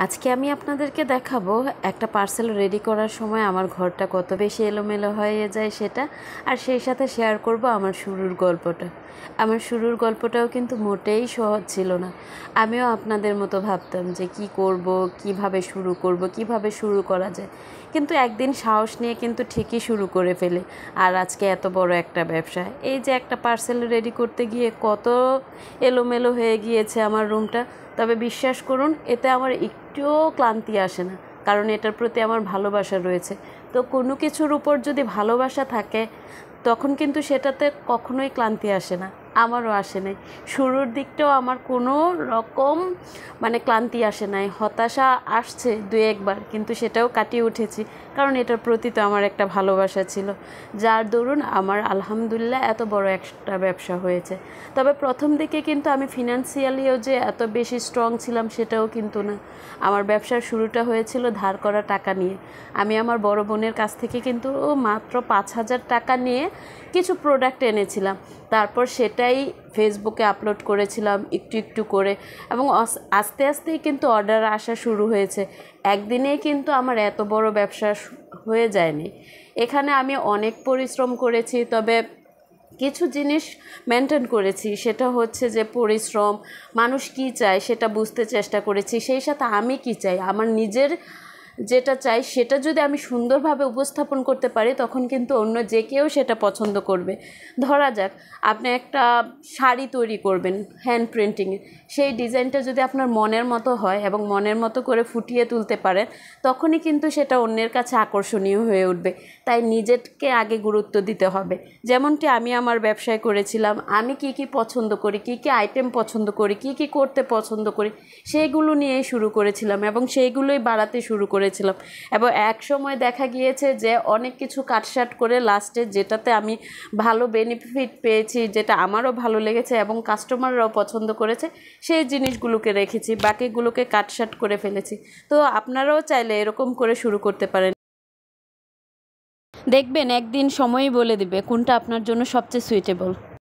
আজকে আমি আপনাদেরকে দেখাবো একটা পার্সেল রেডি করার সময় আমার ঘরটা কত বেশি এলোমেলো হয়ে যায় সেটা, আর সেই সাথে শেয়ার করব আমার শুরুর গল্পটা। আমার শুরুর গল্পটাও কিন্তু মোটেই সহজ ছিল না। আমিও আপনাদের মতো ভাবতাম যে কি করব, কিভাবে শুরু করব, কিভাবে শুরু করা যায়, কিন্তু একদিন সাহস নিয়ে কিন্তু ঠিকই শুরু করে ফেলি। আর আজকে এত বড় একটা ব্যবসা, এই যে একটা পার্সেল রেডি করতে গিয়ে কত এলোমেলো হয়ে গিয়েছে আমার রুমটা। তবে বিশ্বাস করুন, এতে আমার একটুও ক্লান্তি আসে না, কারণ এটার প্রতি আমার ভালোবাসা রয়েছে। তো কোনো কিছুর উপর যদি ভালোবাসা থাকে তখন কিন্তু সেটাতে কখনোই ক্লান্তি আসে না। আমারও আসে নাই, শুরুর দিকটাও আমার কোনো রকম ক্লান্তি আসে নাই। হতাশা আসছে দুই একবার, কিন্তু সেটাও কাটিয়ে উঠেছি, কারণ এটার প্রতি তো আমার একটা ভালোবাসা ছিল, যার দরুন আমার আলহামদুলিল্লাহ এত বড় একটা ব্যবসা হয়েছে। তবে প্রথম দিকে কিন্তু আমি ফিনান্সিয়ালিও যে এত বেশি স্ট্রং ছিলাম সেটাও কিন্তু না। আমার ব্যবসার শুরুটা হয়েছিল ধার করা টাকা নিয়ে। আমি আমার বড় বোনের কাছ থেকে কিন্তু মাত্র 5,000 টাকা নিয়ে কিছু প্রোডাক্ট এনেছিলাম। তারপর সেটাই ফেসবুকে আপলোড করেছিলাম একটু একটু করে, এবং আস্তে আস্তেই কিন্তু অর্ডার আসা শুরু হয়েছে। একদিনেই কিন্তু আমার এত বড় ব্যবসা হয়ে যায়নি। এখানে আমি অনেক পরিশ্রম করেছি, তবে কিছু জিনিস মেনটেন করেছি। সেটা হচ্ছে যে পরিশ্রম, মানুষ কি চায় সেটা বুঝতে চেষ্টা করেছি, সেই সাথে আমি কি চাই, আমার নিজের যেটা চাই সেটা যদি আমি সুন্দরভাবে উপস্থাপন করতে পারি তখন কিন্তু অন্য যে কেউ সেটা পছন্দ করবে। ধরা যাক আপনি একটা শাড়ি তৈরি করবেন হ্যান্ড প্রিন্টিংয়ে, সেই ডিজাইনটা যদি আপনার মনের মতো হয় এবং মনের মতো করে ফুটিয়ে তুলতে পারেন, তখনই কিন্তু সেটা অন্যের কাছে আকর্ষণীয় হয়ে উঠবে। তাই নিজেকে আগে গুরুত্ব দিতে হবে। যেমনটি আমি আমার ব্যবসায় করেছিলাম, আমি কি কি পছন্দ করি, কি কি আইটেম পছন্দ করি, কি কি করতে পছন্দ করি, সেইগুলো নিয়েই শুরু করেছিলাম এবং সেইগুলোই বাড়াতে শুরু করেছিলাম। এবং এক সময় দেখা গিয়েছে যে অনেক কিছু কাটসাট করে লাস্টে যেটাতে আমি ভালো বেনিফিট পেয়েছি, যেটা আমারও ভালো লেগেছে এবং কাস্টমাররাও পছন্দ করেছে, সেই জিনিসগুলোকে রেখেছি, বাকিগুলোকে কাটসাট করে ফেলেছি। তো আপনারাও চাইলে এরকম করে শুরু করতে পারেন। দেখবেন একদিন সময়ই বলে দিবে কোনটা আপনার জন্য সবচেয়ে সুইটেবল।